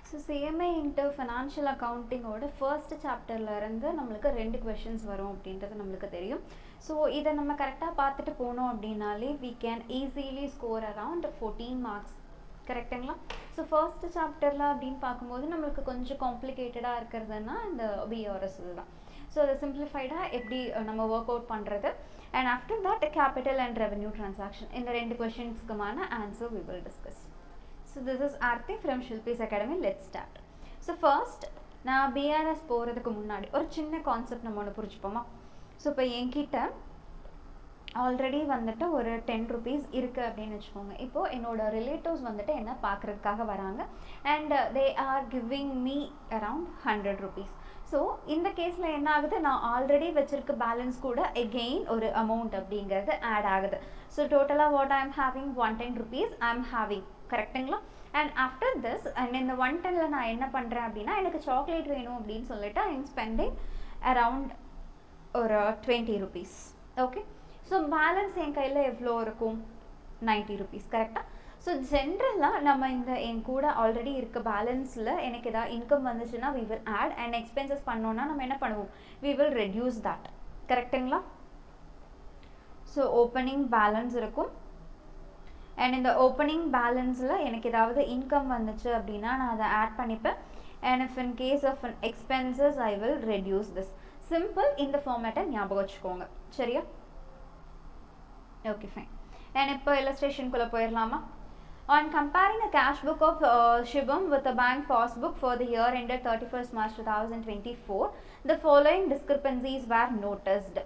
So CMA into financial accounting ஓட first chapterல இருந்து நம்மளுக்கு 2 questions வரும் அப்படின்றது நம்மளுக்கு தெரியும். So இதை நம்ம கரெக்டாக பார்த்துட்டு போனோம் அப்படின்னாலே we can easily score around 14 marks. கரெக்டுங்களா? ஸோ ஃபர்ஸ்ட் சாப்டரில் அப்படின்னு பார்க்கும்போது நம்மளுக்கு கொஞ்சம் காம்ப்ளிகேட்டடாக இருக்கிறதுனா இந்த பிஆர்எஸ் தான். ஸோ அதை சிம்பிளிஃபைடாக எப்படி நம்ம ஒர்க் அவுட் பண்ணுறது and after that capital and revenue transaction இந்த 2 கொஷின்ஸ்க்குமான answer we will discuss. So this is Aarthi from Shilpis Academy. Let's start. So first நான் BRS போகிறதுக்கு முன்னாடி ஒரு சின்ன கான்செப்ட் நம்ம ஒன்று புரிஞ்சுப்போமா? ஸோ இப்போ என்கிட்ட ஆல்ரெடி வந்துட்டு ஒரு 10 rupees இருக்குது அப்படின்னு வச்சுக்கோங்க. இப்போது என்னோடய ரிலேட்டிவ்ஸ் வந்துட்டு என்ன பார்க்குறதுக்காக வராங்க and they are giving me around 100 rupees. So இந்த கேஸில் என்ன ஆகுது, நான் ஆல்ரெடி வச்சுருக்க பேலன்ஸ் கூட எகெயின் ஒரு அமௌண்ட் அப்படிங்கிறது ஆட் ஆகுது. ஸோ டோட்டலாக what I am having 110 rupees I am having. கரெக்டுங்களா? அண்ட் ஆஃப்டர் திஸ் அண்ட் இந்த 110ல் நான் என்ன பண்ணுறேன் அப்படின்னா எனக்கு சாக்லேட் வேணும் அப்படின்னு சொல்லிட்டு ஐ எம் ஸ்பெண்டிங் அரவுண்ட் ஒரு 20 rupees. ஓகே, ஸோ பேலன்ஸ் என் கையில் எவ்வளோ இருக்கும், 90 rupees. கரெக்டாக? ஸோ ஜென்ரலாக நம்ம இந்த என் கூட ஆல்ரெடி இருக்க பேலன்ஸில் எனக்கு எதாவது இன்கம் வந்துச்சுன்னா we will add and expenses பண்ணோன்னா நம்ம என்ன பண்ணுவோம், we will reduce that. கரெக்டுங்களா? ஸோ ஓப்பனிங் பேலன்ஸ் இருக்கும் அண்ட் இந்த ஓப்பனிங் பேலன்ஸில் எனக்கு ஏதாவது இன்கம் வந்துச்சு அப்படின்னா நான் அதை ஆட் பண்ணிப்பேன் and if in case of an expenses I will reduce this. Simple. இந்த ஃபார்மேட்டை ஞாபகம் வச்சுக்கோங்க. சரியா? Okay, fine. அண்ட் இப்போ இல்லஸ்ட்ரேஷனுக்குள்ளே போயிடலாமா? On comparing a cash book of Shibam with a bank passbook for the year ended 31st March 2024, the following discrepancies were noticed.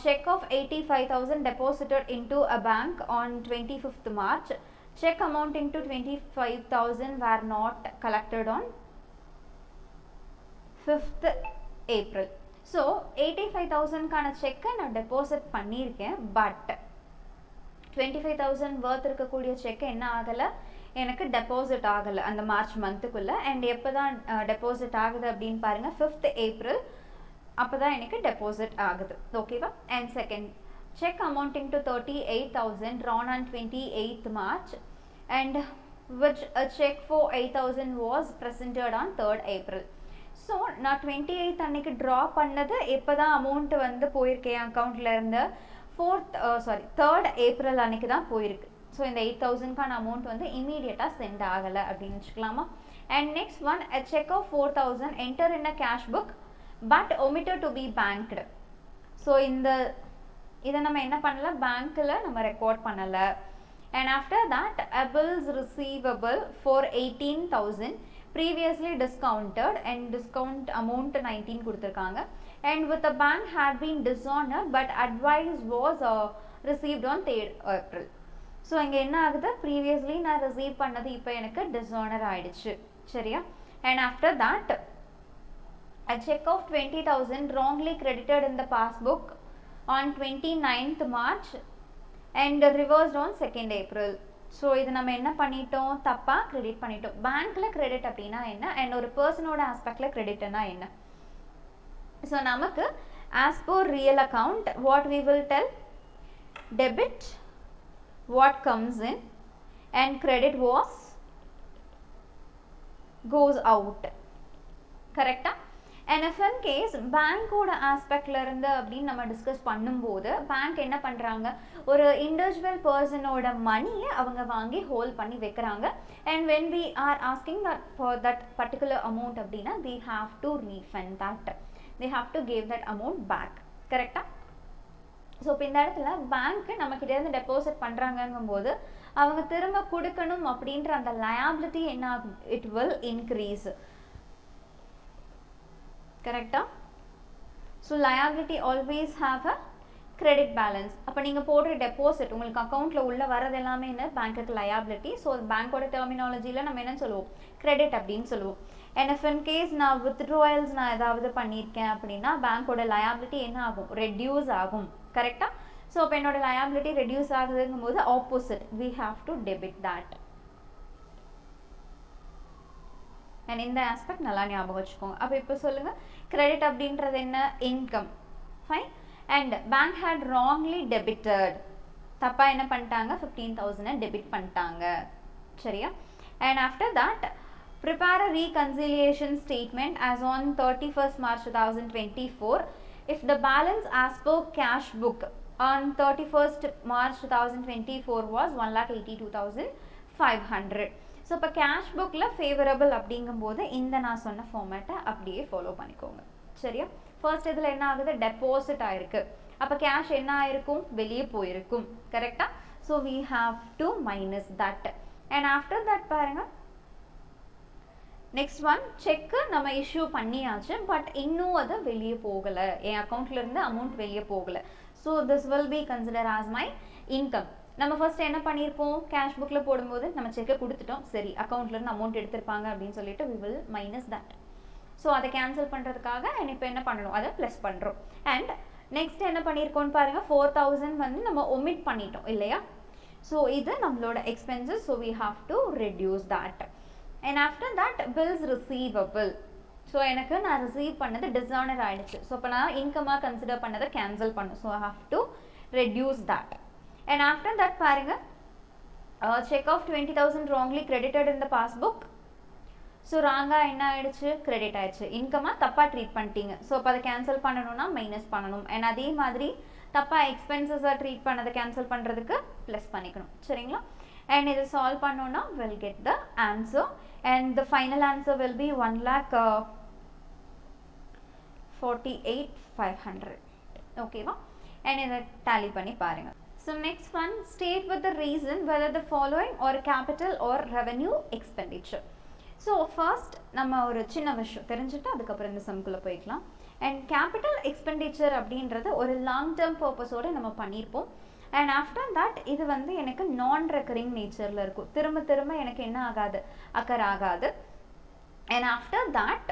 Check of 85,000 deposited into a bank on 25th March. Check amounting to 25,000 were not collected on 5th April. So 85,000 கான செக்கை நான் deposit பண்ணியிருக்கேன். But 25,000 worth இருக்கக்கூடிய check என்ன ஆகலை, எனக்கு deposit ஆகலை அந்த மார்ச் மந்த்துக்குள்ளே. அண்ட் எப்போ தான் டெபாசிட் ஆகுது அப்படின்னு பாருங்கள், 5th April அப்போ தான் எனக்கு டெபாசிட் ஆகுது. ஓகேவா? And second check amounting to 38,000 drawn on 28th March and which a check for 8,000 was presented on 3rd April. So நான் 28th அன்னைக்கு ட்ரா பண்ணது எப்போ தான் அமௌண்ட் வந்து போயிருக்கேன் அக்கௌண்ட்டில் இருந்து 3rd April அன்னைக்கு தான் போயிருக்கு. ஸோ இந்த 8,000க்கான அமௌண்ட் வந்து இமீடியட்டாக சென்ட் ஆகலை அப்படின்னு வச்சுக்கலாமா? And next one, a check of 4,000 enter in a cash book but omitted to be banked. So இதை நம்ம என்ன பண்ணல, பேங்க்கில் நம்ம ரெக்கார்ட் பண்ணலை. And after that a bills receivable for 18,000 previously discounted and discount amount 19 கொடுத்துருக்காங்க. and with the bank had been dishonored but advice was received on 3rd April. So இங்கே என்ன ஆகுது, ப்ரீவியஸ்லி நான் ரிசீவ் பண்ணது இப்போ எனக்கு டிஸானர் ஆயிடுச்சு. சரியா? And after that a check of 20,000 wrongly credited in the passbook on 29th March and reversed on 2nd April. So இது நம்ம என்ன பண்ணிட்டோம், தப்பாக கிரெடிட் பண்ணிட்டோம். பேங்க்கில் கிரெடிட் அப்படின்னா என்ன அண்ட் ஒரு பர்சனோட ஆஸ்பெக்டில் கிரெடிட்னா என்ன? ஸோ நமக்கு as per real account what we will tell, debit what comes in and credit was goes out. கரெக்டா? அண்ட் இஃப் இன் கேஸ் பேங்க்கோட ஆஸ்பெக்டில் இருந்து அப்படின்னு நம்ம டிஸ்கஸ் பண்ணும்போது பேங்க் என்ன பண்ணுறாங்க, ஒரு இண்டிவிஜுவல் பர்சனோட மணியை அவங்க வாங்கி ஹோல்ட் பண்ணி வைக்கிறாங்க. And when we are asking that for that particular amount அப்படின்னா they have to refund that, they have to give that amount back. கரெக்டாக? ஸோ இப்போ இந்த இடத்துல பேங்க்கு நம்மக்கிட்டேருந்து டெபாசிட் பண்ணுறாங்கங்கும் போது அவங்க திரும்ப கொடுக்கணும் அப்படின்ற அந்த லயபிலிட்டி என்ன ஆகும், இட் வில் இன்க்ரீஸ். கரெக்டா? So liability always have a credit balance. அப்போ நீங்கள் போடுற டெபாசிட் உங்களுக்கு அக்கௌண்ட்டில் உள்ளே வரது எல்லாமே என்ன, பேங்க்குக்கு லயபிலிட்டி. ஸோ பேங்க்கோட டெர்மினாலஜியில் நம்ம என்ன சொல்லுவோம், கிரெடிட் அப்படின்னு சொல்லுவோம். அண்ட் இஃப் இன் கேஸ் நான் வித்ட்ராயல்ஸ் நான் ஏதாவது பண்ணியிருக்கேன் அப்படின்னா பேங்க்கோட லயபிலிட்டி என்ன ஆகும், ரெடியூஸ் ஆகும். கரெக்டாக? ஸோ அப்போ என்னோட லயபிலிட்டி ரெடியூஸ் ஆகுதுங்கும் போது opposite we have to debit that. And இந்த ஆஸ்பெக்ட் நல்லா ஞாபகம் வச்சுக்கோங்க. அப்போ இப்போ சொல்லுங்கள், கிரெடிட் அப்படின்றது என்ன, income. Fine. And bank had wrongly debited, தப்பாக என்ன பண்ணிட்டாங்க, 15,000 டெபிட் பண்ணிட்டாங்க. சரியா? And after that prepare a reconciliation statement as on 31st March 2024 if the balance as per cash book on 31st March 2024 was 1,82,500. So இப்போ cash புக்கில் favourable அப்படிங்கும்போது இந்த நான் சொன்ன ஃபார்மேட்டை அப்படியே ஃபாலோ பண்ணிக்கோங்க. சரியா? ஃபர்ஸ்ட் இதில் என்ன ஆகுது, டெபாசிட் ஆயிருக்கு. அப்போ கேஷ் என்ன ஆயிருக்கும், வெளியே போயிருக்கும். கரெக்டாக? So we have to minus that. And after that பாருங்க, நெக்ஸ்ட் ஒன், செக்கு நம்ம இஷ்யூ பண்ணியாச்சு, பட் இன்னும் அது வெளியே போகலை, என் அக்கௌண்ட்லேருந்து அமௌண்ட் வெளியே போகலை. So this will be consider as my income. நம்ம ஃபர்ஸ்ட் என்ன பண்ணியிருப்போம், கேஷ் புக்கில் போடும்போது நம்ம செக்கை கொடுத்துட்டோம், சரி அக்கௌண்ட்லேருந்து அமௌண்ட் எடுத்திருப்பாங்க அப்படின்னு சொல்லிட்டு we will minus that. So அதை கேன்சல் பண்ணுறதுக்காக இப்போ என்ன பண்ணணும், அதை ப்ளஸ் பண்ணுறோம். அண்ட் நெக்ஸ்ட் என்ன பண்ணியிருக்கோன்னு பாருங்கள், 4,000 வந்து நம்ம ஒமிட் பண்ணிட்டோம் இல்லையா? ஸோ இது நம்மளோட expenses. So we have to reduce that. And after that bills receivable. So எனக்கு நான் ரிசீவ் பண்ணது டிஸானர் ஆகிடுச்சு. ஸோ இப்போ நான் இன்கமாக கன்சிடர் பண்ணதை கேன்சல் பண்ணும். So I have to reduce that. And after that பாருங்க, check of 20,000 wrongly credited in the passbook. So ராங்காக என்ன ஆயிடுச்சு, கிரெடிட் ஆயிடுச்சு. இன்கமாக தப்பாக ட்ரீட் பண்ணிட்டீங்க. ஸோ அப்போ அதை கேன்சல் பண்ணணும்னா மைனஸ் பண்ணணும். அண்ட் அதே மாதிரி தப்பாக எக்ஸ்பென்சஸாக ட்ரீட் பண்ணதை கேன்சல் பண்ணுறதுக்கு ப்ளஸ் பண்ணிக்கணும். சரிங்களா? அண்ட் இதை சால்வ் பண்ணோன்னா will get the answer. And the final answer will be 1,48,500. ஓகேவா? அண்ட் இதை டேலி பண்ணி பாருங்கள். So next one, state with the reason whether the following or capital or revenue expenditure. So first நம்ம ஒரு சின்ன விஷயம் தெரிஞ்சுட்டு அதுக்கப்புறம் இந்த சம்குள்ளே போய்க்கலாம். அண்ட் கேபிட்டல் எக்ஸ்பெண்டிச்சர் அப்படின்றது ஒரு லாங் டேர்ம் பர்பஸோடு நம்ம பண்ணியிருப்போம். அண்ட் ஆஃப்டர் தட் இது வந்து எனக்கு நான் ரெக்கரிங் நேச்சரில் இருக்கும், திரும்ப திரும்ப எனக்கு என்ன ஆகாது, அக்கர் ஆகாது. அண்ட் ஆஃப்டர் தட்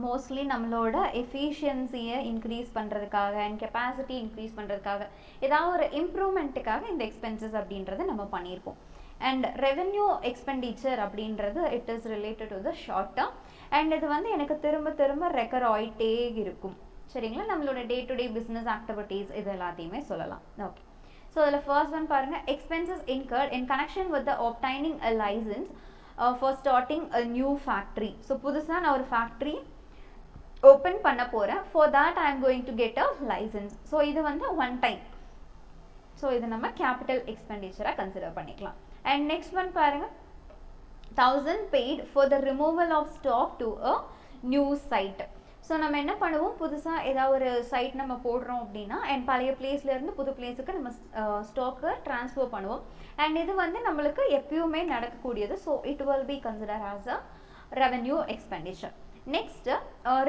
மோஸ்ட்லி நம்மளோட எஃபிஷியன்சியை இன்க்ரீஸ் பண்ணுறதுக்காக அண்ட் கெப்பாசிட்டி இன்க்ரீஸ் பண்ணுறதுக்காக ஏதாவது ஒரு இம்ப்ரூவ்மெண்ட்டுக்காக இந்த எக்ஸ்பென்சஸ் அப்படின்றத நம்ம பண்ணியிருப்போம். அண்ட் ரெவென்யூ எக்ஸ்பெண்டிச்சர் அப்படின்றது it is related to the short term. And இது வந்து எனக்கு திரும்ப திரும்ப ரெக்கர் ஆகிட்டே இருக்கும். சரிங்களா? நம்மளோட day to day business activities இது எல்லாத்தையுமே சொல்லலாம். ஓகே. ஸோ அதில் ஃபர்ஸ்ட் ஒன் பாருங்கள், expenses incurred in connection with the obtaining a license for starting a new factory. So புதுசாக நான் ஒரு ஃபேக்ட்ரி ஓப்பன் பண்ண போகிறேன். For that I am going to get a license. So இது வந்து one time. So இது நம்ம கேபிட்டல் எக்ஸ்பெண்டிச்சராக கன்சிடர் பண்ணிக்கலாம். அண்ட் நெக்ஸ்ட் ஒன் பாருங்கள், 1,000 paid for the removal of stock to a new site. So நம்ம என்ன பண்ணுவோம், புதுசாக ஏதாவது ஒரு சைட் நம்ம போடுறோம் அப்படின்னா அண்ட் பழைய பிளேஸ்லேருந்து புது பிளேஸுக்கு நம்ம ஸ்டாக்கை ட்ரான்ஸ்ஃபர் பண்ணுவோம். அண்ட் இது வந்து நம்மளுக்கு எப்பயுமே நடக்கக்கூடியது. So it will be consider as a revenue expenditure. Next,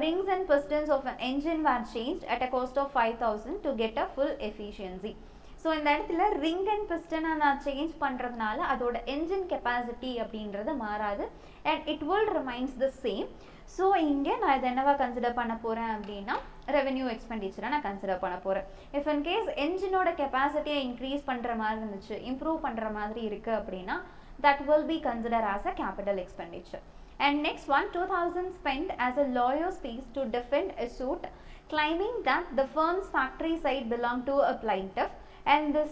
rings and pistons of an engine were changed at a cost of 5,000 to get a full efficiency. So இந்த இடத்துல ரிங் அண்ட் பிஸ்டனை நான் change பண்ணுறதுனால அதோட engine capacity அப்படின்றது மாறாது and it will remains the same. So இங்கே நான் இதை என்னவா கன்சிடர் பண்ண போகிறேன் அப்படின்னா ரெவென்யூ எக்ஸ்பெண்டிச்சரை நான் கன்சிடர் பண்ண போகிறேன். இஃப் இன் கேஸ் என்ஜினோட கெப்பாசிட்டியை இன்க்ரீஸ் பண்ணுற மாதிரி இருந்துச்சு, இம்ப்ரூவ் பண்ணுற மாதிரி இருக்குது அப்படின்னா that will be considered as a capital expenditure. And next one, 2,000 spent as a lawyer's fees to defend a suit claiming that the firm's factory site belonged to a plaintiff and this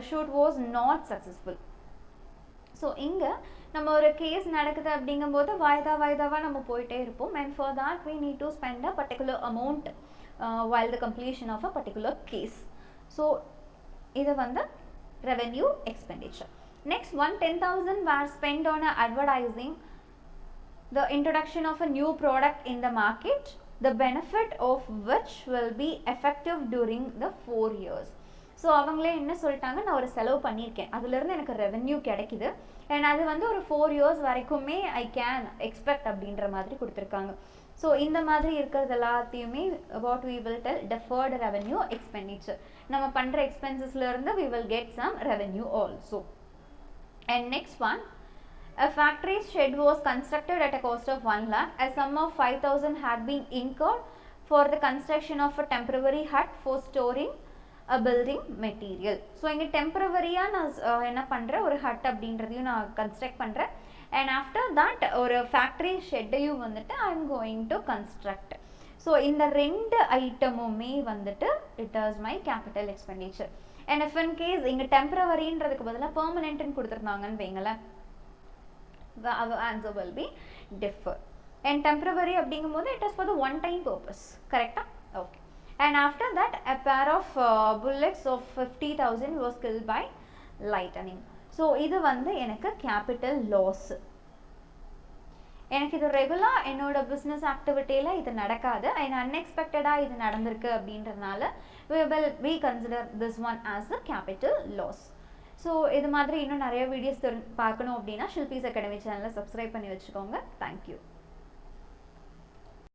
suit was not successful. So இங்கே நம்ம ஒரு case நடக்குது அப்படிங்கும்போது வாய்தாவாக நம்ம போயிட்டே இருப்போம். And for that we need to spend a particular amount while the completion of a particular case. So இது வந்து revenue expenditure. Next one, 10,000 were spent on advertising the introduction of a new product in the market, the benefit of which will be effective during the 4 years. So அவங்களே என்ன சொல்லிட்டாங்க, நான் ஒரு செலவு பண்ணியிருக்கேன், அதுலேருந்து எனக்கு ரெவென்யூ கிடைக்குது அண்ட் அது வந்து ஒரு 4 years வரைக்குமே ஐ கேன் எக்ஸ்பெக்ட் அப்படின்ற மாதிரி கொடுத்துருக்காங்க. ஸோ இந்த மாதிரி இருக்கிறது எல்லாத்தையுமே what we will tell deferred revenue expenditure. நம்ம பண்ணுற எக்ஸ்பென்சஸ்லேருந்து we will get some revenue also. And next one, a factory shed was constructed at a cost of 1 lakh. A sum of 5,000 had been incurred for the construction of a temporary hut for storing a building material. So இங்கே டெம்பரவரியாக நான் என்ன பண்ணுறேன், ஒரு hut அப்படின்றதையும் நான் construct பண்ணுறேன் and after that ஒரு factory ஷெட்டையும் வந்துட்டு I am going to construct. So இந்த ரெண்டு ஐட்டமுமே வந்துட்டு it is my capital expenditure. And if in case இங்கே டெம்பரவரின்றதுக்கு பதிலாக பெர்மனெண்ட்னு கொடுத்துருந்தாங்கன்னு வைங்களேன், our answer will be differ. And temporary அப்படிங்கும்போது it is for the one time purpose. Correct? Okay. And after that, a pair of bullets of 50,000 was killed by lightning. So இது வந்து எனக்கு capital loss. எனக்கு இது regular என்னோட business ஆக்டிவிட்டியில் இது நடக்காது, அன்எக்ஸ்பெக்டடாக இது நடந்திருக்கு அப்படின்றதுனால we consider this one as the capital loss. So இது மாதிரி இன்னும் நிறைய வீடியோஸ் பார்க்கணும் அப்படின்னா ஷில்பீஸ் அகாடமி சேனலை சப்ஸ்கிரைப் பண்ணி வச்சுக்கோங்க. தேங்க்யூ.